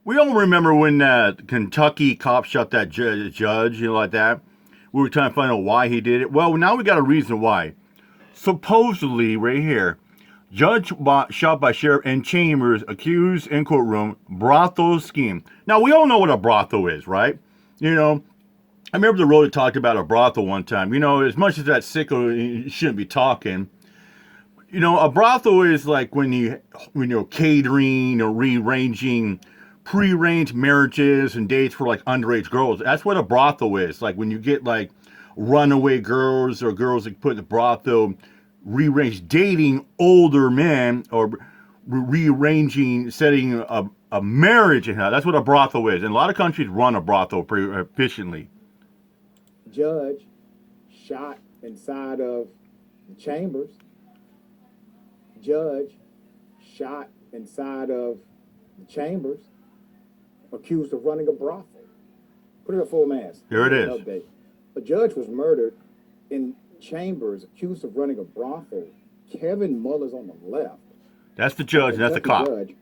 We all remember when Kentucky cop shot that judge, like that. We were trying to find out why he did it. Well, now we got a reason why. Supposedly, right here, judge shot by sheriff in Chambers accused in courtroom brothel scheme. Now we all know what a brothel is, right? You know, I remember the road talked about a brothel one time. As much as that sicko shouldn't be talking. A brothel is like when you're catering or rearranging pre-arranged marriages and dates for like underage girls. That's what a brothel is. Like when you get like runaway girls or girls that put in the brothel, rearrange dating older men or rearranging, setting a marriage in her. That's what a brothel is. And a lot of countries run a brothel pretty efficiently. Judge shot inside of the chambers. Judge shot inside of the chambers, accused of running a brothel. Put it at full mass. Here it is. Update. A judge was murdered in chambers, accused of running a brothel. Kevin Muller's on the left. That's the judge, and that's the cop. Judge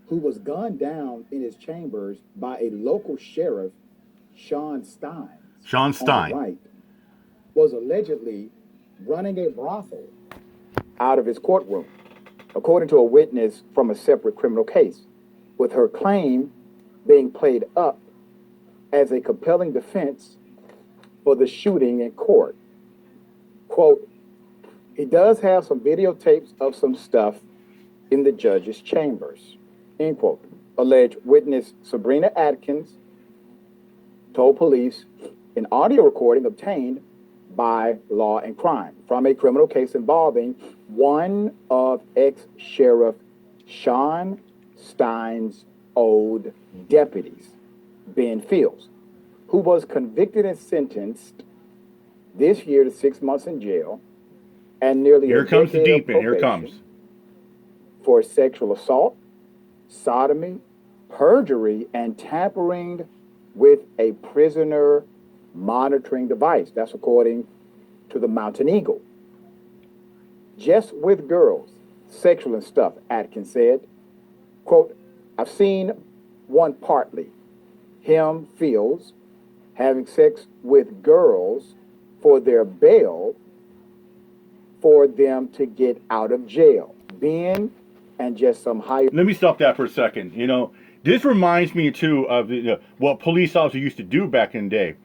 who was gunned down in his chambers by a local sheriff, Sean Stein. Sean Stein. On the right, was allegedly running a brothel out of his courtroom, according to a witness from a separate criminal case, with her claim being played up as a compelling defense for the shooting in court. Quote, he does have some videotapes of some stuff in the judge's chambers, end quote. Alleged witness Sabrina Atkins told police an audio recording obtained by Law and Crime from a criminal case involving one of ex-sheriff Sean Stein's old deputies, Ben Fields, who was convicted and sentenced this year to 6 months in jail and nearly Here a comes the decade deep of end. Here it probation comes. for sexual assault, sodomy, perjury, and tampering with a prisoner monitoring device. That's according to the Mountain Eagle. Just with girls, sexual and stuff, Atkins said. Quote, I've seen one partly, him, Fields, having sex with girls for their bail for them to get out of jail. Ben and just some higher. Let me stop that for a second. This reminds me too of what police officers used to do back in the day.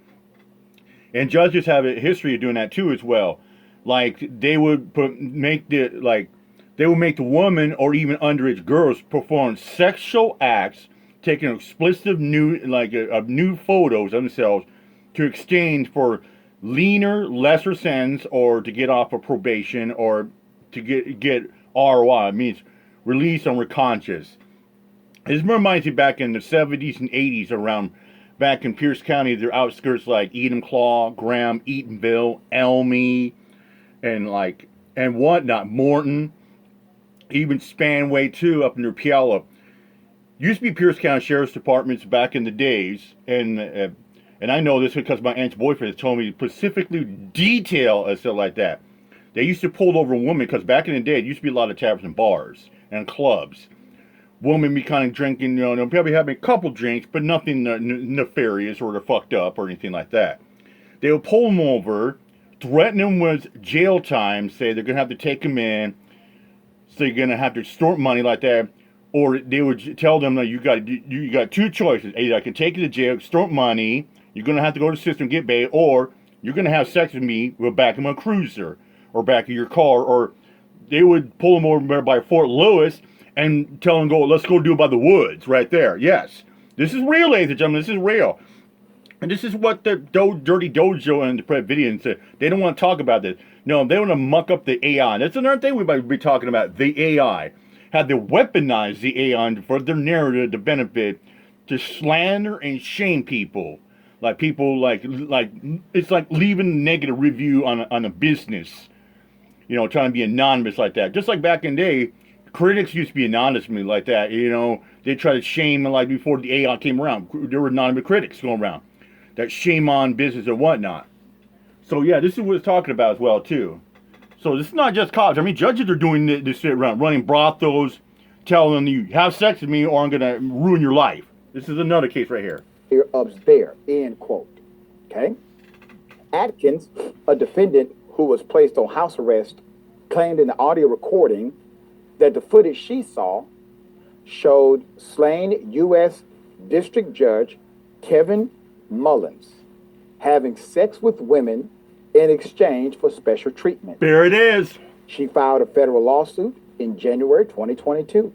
And judges have a history of doing that too as well. Like they would make the woman or even underage girls perform sexual acts, taking explicit nude photos of themselves to exchange for leaner, lesser sentence, or to get off of probation, or to get ROI. It means release on reconscious. This reminds me back in the 70s and 80s around. Back in Pierce County, their outskirts like Enumclaw, Graham, Eatonville, Elmy, and whatnot, Morton, even Spanway too, up near Puyallup. Used to be Pierce County Sheriff's Departments back in the days, and I know this because my aunt's boyfriend has told me specifically detail and stuff like that. They used to pull over women because back in the day, it used to be a lot of taverns and bars and clubs. Women be kind of drinking, probably having a couple drinks, but nothing nefarious or fucked up or anything like that. They would pull them over, threaten them with jail time, say they're going to have to take them in, so you're going to have to extort money like that, or they would tell them that you got two choices. Either I can take you to jail, extort money, you're going to have to go to the system, get bail, or you're going to have sex with me, we'll back of a cruiser, or back of your car, or they would pull them over by Fort Lewis, and tell them, let's go do it by the woods right there. Yes. This is real, ladies and gentlemen. This is real. And this is what the Dirty Dojo and the Pred video said. They don't want to talk about this. No, they want to muck up the AI. That's another thing we might be talking about. The AI. How they weaponize the AI for their narrative to benefit, to slander and shame people. Like people like it's like leaving a negative review on a business. Trying to be anonymous like that. Just like back in the day, critics used to be anonymous like that. They try to shame, like before the AI came around, there were anonymous critics going around that shame on business and whatnot. So yeah, this is what it's talking about as well too. So this is not just cops. I mean, judges are doing this shit around, running brothels, telling you, have sex with me or I'm going to ruin your life. This is another case right here. Of there, end quote. Okay? Atkins, a defendant who was placed on house arrest, claimed in the audio recording that the footage she saw showed slain U.S. District Judge Kevin Mullins having sex with women in exchange for special treatment. There it is. She filed a federal lawsuit in January 2022.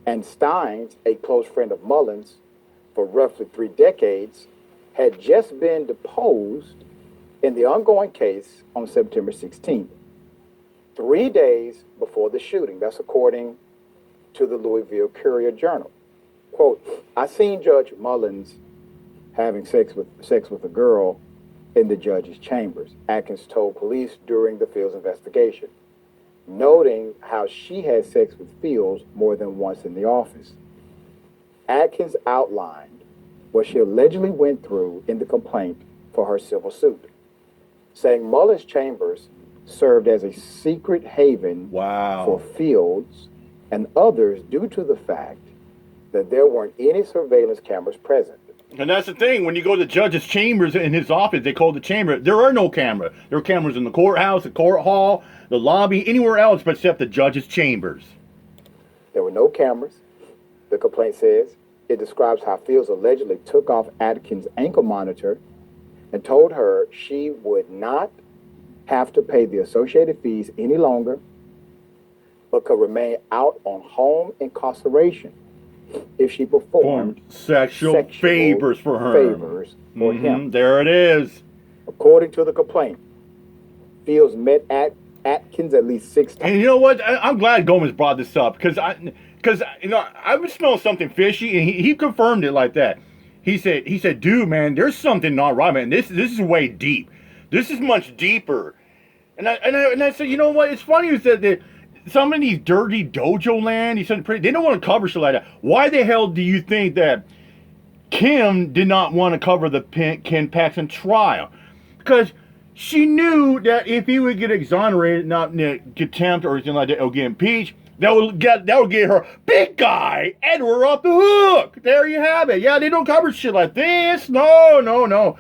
And Steins, a close friend of Mullins for roughly 3 decades, had just been deposed in the ongoing case on September 16th, 3 days before the shooting. That's according to the Louisville Courier-Journal. Quote, I seen Judge Mullins having sex with a girl in the judge's chambers, Atkins told police during the Fields investigation, noting how she had sex with Fields more than once in the office. Atkins outlined what she allegedly went through in the complaint for her civil suit, saying Mullins' chambers served as a secret haven for Fields and others due to the fact that there weren't any surveillance cameras present. And that's the thing. When you go to the judge's chambers in his office, they call the chamber. There are no cameras. There are cameras in the courthouse, the court hall, the lobby, anywhere else but except the judge's chambers. There were no cameras, the complaint says. It describes how Fields allegedly took off Atkins' ankle monitor and told her she would not have to pay the associated fees any longer, but could remain out on home incarceration if she performed sexual favors for her. Him. There it is. According to the complaint, Fields met Atkins at least 6 times. And you know what? I'm glad Gomez brought this up because I was smelling something fishy, and he confirmed it like that. He said, dude, man, there's something not right, man. This is way deep. This is much deeper. And I said, you know what? It's funny you said that. Some of these dirty dojo land, they don't want to cover shit like that. Why the hell do you think that Kim did not want to cover the Ken Paxton trial? Because she knew that if he would get exonerated, not contempt or anything like that, or get impeached, that would get her big guy Edward off the hook. There you have it. Yeah, they don't cover shit like this. No.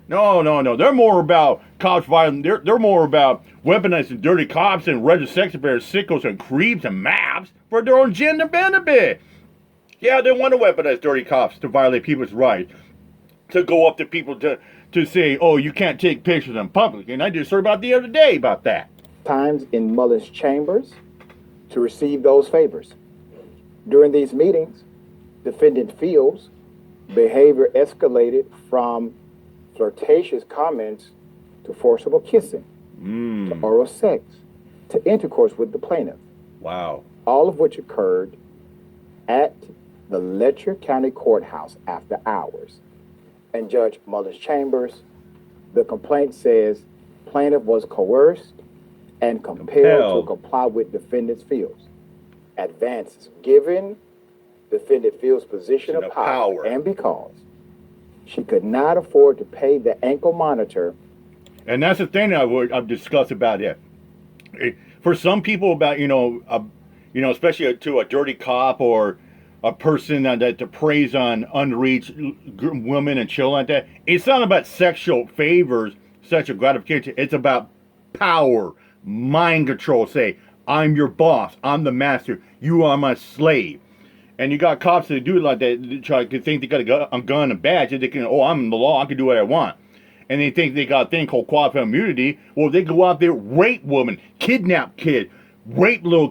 They're more about cops violence. They're more about weaponizing dirty cops and registered sex offenders, sickos and creeps and maps for their own gender benefit. Yeah, they want to weaponize dirty cops to violate people's rights, to go up to people to say, oh, you can't take pictures in public. And I did a story about the other day about that. Times in Mullins' chambers to receive those favors. During these meetings, defendant Fields' behavior escalated from flirtatious comments to forcible kissing, to oral sex, to intercourse with the plaintiff. Wow. All of which occurred at the Letcher County Courthouse after hours. And Judge Mullins' chambers, the complaint says plaintiff was coerced and compelled to comply with defendant Fields' advances, given defendant Fields' position of power and because she could not afford to pay the ankle monitor. And that's the thing I've discussed about it. For some people, about especially to a dirty cop or a person that preys on underage women and children like that, it's not about sexual favors, sexual gratification. It's about power, mind control. Say, I'm your boss, I'm the master, you are my slave. And you got cops that do it like that, they try to think they got a gun and a badge, and they can, I'm in the law, I can do what I want. And they think they got a thing called qualified immunity. Well, they go out there, rape women, kidnap kids, rape little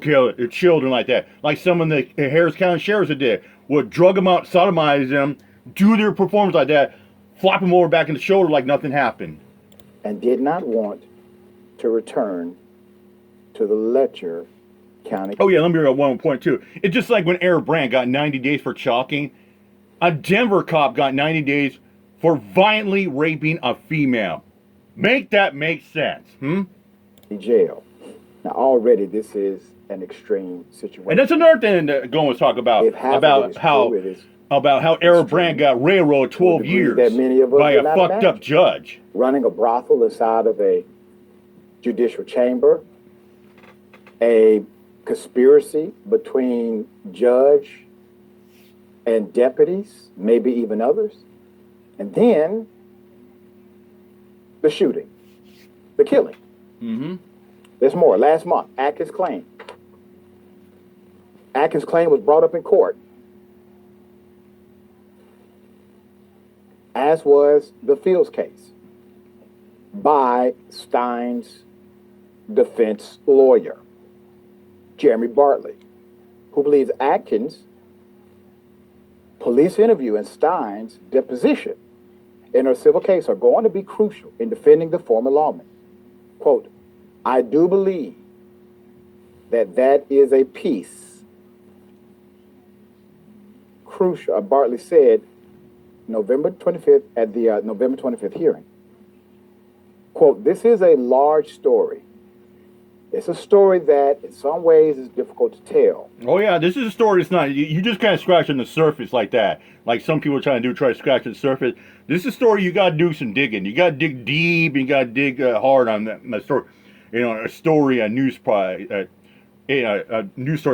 children like that. Like some of the Harris County sheriffs did. Would drug them out, sodomize them, do their performance like that, flop them over back in the shoulder like nothing happened. And did not want to return to the Letcher County. Oh yeah, let me bring up one point too. It's just like when Eric Brandt got 90 days for chalking. A Denver cop got 90 days for violently raping a female. Make that make sense, Jail. Now already this is an extreme situation. And that's another thing that Gomes talk about how Eric Brandt got railroaded 12 years by a fucked up judge. Running a brothel inside of a judicial chamber, a conspiracy between judge and deputies, maybe even others. And then the shooting, the killing. Mm-hmm. There's more. Last month, Atkins' claim. Atkins' claim was brought up in court, as was the Fields case, by Stein's defense lawyer, Jeremy Bartley, who believes Atkins' police interview and Stein's deposition in her civil case are going to be crucial in defending the former lawman. Quote, I do believe that is a piece crucial, Bartley said November 25th at the November 25th hearing. Quote, this is a large story. It's a story that in some ways is difficult to tell. Oh yeah, this is a story. It's not you just kind of scratching the surface like that, like some people are trying to do, try to scratch the surface. This is a story you got to do some digging. You got to dig deep. And you got to dig hard on that story. You know, a story, a news story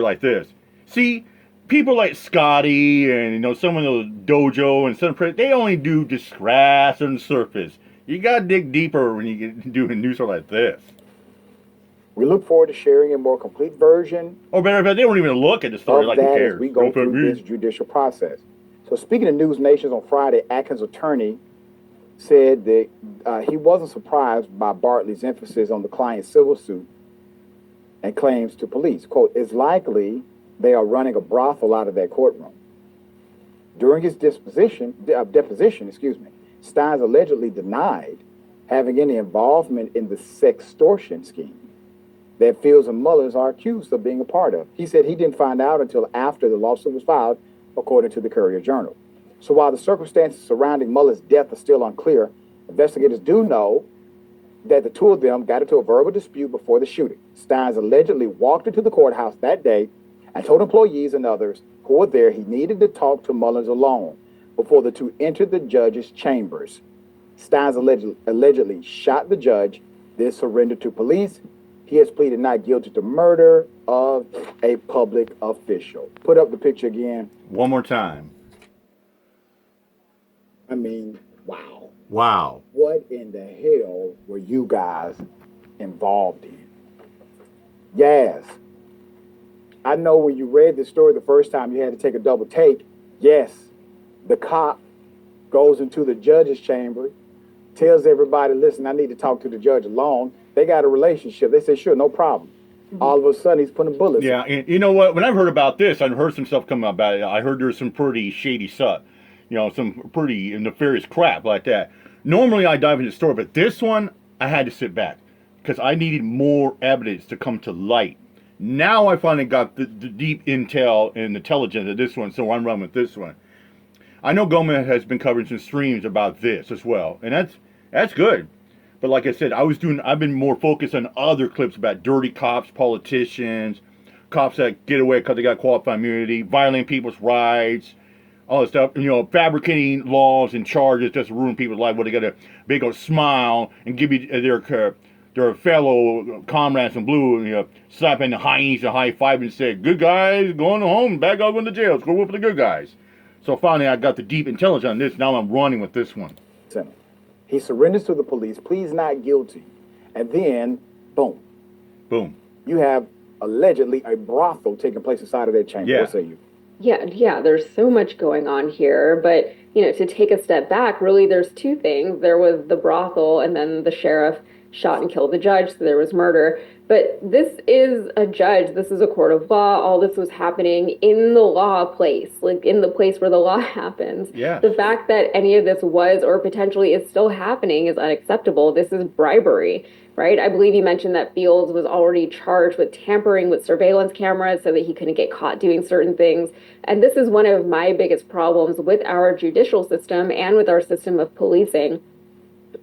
like this. See, people like Scotty and some of those dojo and some they only do just scratch on the surface. You got to dig deeper when you get doing a news story like this. We look forward to sharing a more complete version. Or better, but they don't even look at the story like who cares. As we go through this judicial process. So speaking of News Nations on Friday, Atkins' attorney said that he wasn't surprised by Bartley's emphasis on the client's civil suit and claims to police. Quote, it's likely they are running a brothel out of that courtroom. During his deposition, Steins allegedly denied having any involvement in the sextortion scheme that Fields and Mullins are accused of being a part of. He said he didn't find out until after the lawsuit was filed, according to the Courier-Journal. So while the circumstances surrounding Mullins' death are still unclear, investigators do know that the two of them got into a verbal dispute before the shooting. Steins allegedly walked into the courthouse that day and told employees and others who were there he needed to talk to Mullins alone before the two entered the judge's chambers. Steins allegedly shot the judge, then surrendered to police. He has pleaded not guilty to murder of a public official. Put up the picture again. One more time. I mean, wow. Wow. What in the hell were you guys involved in? Yes. I know when you read this story the first time, you had to take a double take. Yes, the cop goes into the judge's chamber, tells everybody, listen, I need to talk to the judge alone. They got a relationship. They say, sure, no problem. Mm-hmm. All of a sudden, he's putting bullets. Yeah, and you know what? When I've heard about this, I've heard some stuff come about it. I heard there's some pretty shady stuff. Some pretty nefarious crap like that. Normally, I dive into the story, but this one, I had to sit back because I needed more evidence to come to light. Now I finally got the deep intel and intelligence of this one, so I'm running with this one. I know Gomez has been covering some streams about this as well, and that's good. But like I said, I've been more focused on other clips about dirty cops, politicians, cops that get away because they got qualified immunity, violating people's rights, all this stuff. Fabricating laws and charges just to ruin people's life. Where they got a big old smile and give you their fellow comrades in blue, slapping the high and high five and say, "Good guys going home, bad guys going to jail. Go for the good guys." So finally, I got the deep intelligence on this. Now I'm running with this one. He surrenders to the police, pleads not guilty, and then, boom. Boom. You have allegedly a brothel taking place inside of that chamber. Yeah. What say you? Yeah, there's so much going on here, but, to take a step back, really there's two things. There was the brothel, and then the sheriff shot and killed the judge, so there was murder. But this is a judge, this is a court of law, all this was happening in the law place, like in the place where the law happens. Yeah. The fact that any of this was or potentially is still happening is unacceptable. This is bribery, right? I believe you mentioned that Fields was already charged with tampering with surveillance cameras so that he couldn't get caught doing certain things. And this is one of my biggest problems with our judicial system and with our system of policing.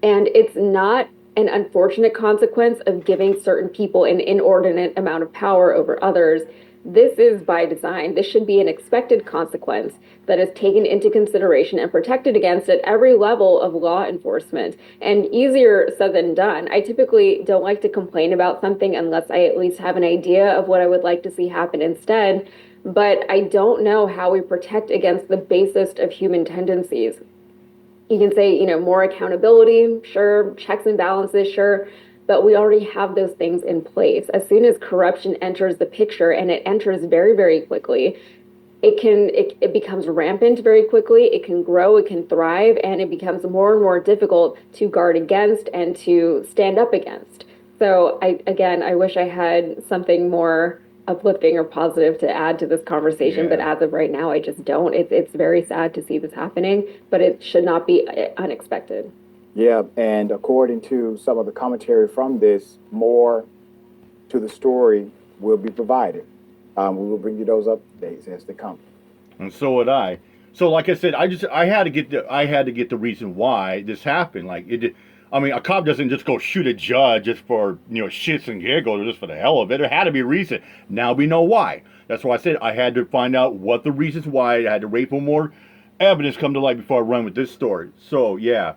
And it's not an unfortunate consequence of giving certain people an inordinate amount of power over others. This is by design. This should be an expected consequence that is taken into consideration and protected against at every level of law enforcement. And easier said than done. I typically don't like to complain about something unless I at least have an idea of what I would like to see happen instead. But I don't know how we protect against the basest of human tendencies. You can say, more accountability, sure, checks and balances, sure, but we already have those things in place. As soon as corruption enters the picture, and it enters very, very quickly, it becomes rampant very quickly. It can grow, it can thrive, and it becomes more and more difficult to guard against and to stand up against. So I wish I had something more uplifting or positive to add to this conversation, but as of right now, I just don't. It's very sad to see this happening, but it should not be unexpected. Yeah, and according to some of the commentary from this, more to the story will be provided. We will bring you those updates as they come. And so would I. So, like I said, I had to get the reason why this happened. Like it did. I mean, a cop doesn't just go shoot a judge just for shits and giggles or just for the hell of it. There had to be a reason. Now we know why. That's why I said I had to find out what the reasons why. I had to wait for more evidence come to light before I run with this story. So yeah.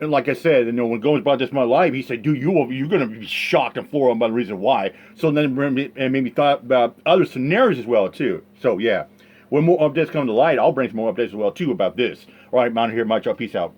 And like I said, when Gomes brought this to my life, he said, dude, you're going to be shocked and floored by the reason why. So then it made me thought about other scenarios as well, too. So, yeah. When more updates come to light, I'll bring some more updates as well, too, about this. All right, Mount here, my job. Peace out.